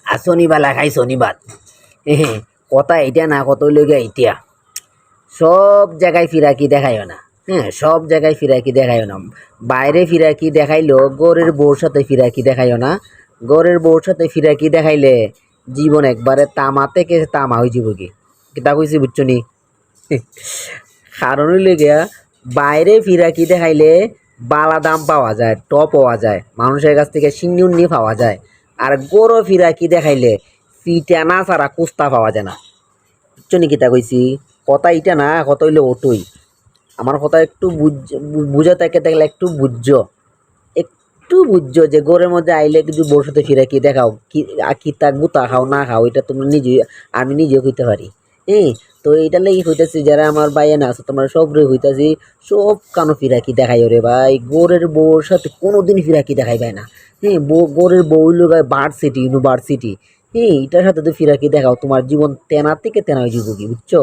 আর শনিবালা খাই শনিবার কথা এটা না কত লইগা ইতিয়া সব জায়গায় ফিরাকি দেখাইও না। হ্যাঁ, সব জায়গায় ফিরাকি দেখাইও না। বাইরে ফিরাকি দেখাইলেও গরের বউর সাথে ফিরাকি দেখাইও না। গরের বউর সাথে ফিরাকি দেখাইলে জীবন একবারে তামা থেকে তামা হয়ে যাব কি কিতা কইছি বুঝছো নি? কারণ হইলে গিয়া বাইরে ফিরাকি দেখাইলে বালা দাম পাওয়া যায়, টপ পাওয়া যায়, মানুষের কাছ থেকে সিন্নি উন্নি পাওয়া যায়। আর গরো ফিরাকি দেখাইলে ফিটা না ছাড়া কুস্তা পাওয়া যায় না। বুঝছো নি কিতা কইছি? কথা ইটা না, কথা হইলে ওটুই। আমার কথা একটু বুঝা থেকে থাকলে একটু বুঝছো, একটু বুঝছো যে গোরের মধ্যে আইলে কিছু বউর সাথে ফিরাকি দেখাও কি তা গুতা খাও না খাও এটা তোমরা নিজে, আমি নিজেও কইতে পারি। হ্যাঁ, তো এইটা লেগে হইতাছি যারা আমার বাইরে না আছে তোমরা সব রে হইতাছি সব কানো ফিরাকি দেখাই রে ভাই। গোরের বউর সাথে কোনোদিন ফিরাকি দেখাইবে না। হ্যাঁ, গোরের বউ হইল ভার্সিটি ইউনিভার্সিটি। হ্যাঁ, এটার সাথে তো ফিরাকি দেখাও তোমার জীবন তেনা থেকে তেনা হয়ে যাবো কি বুঝছো?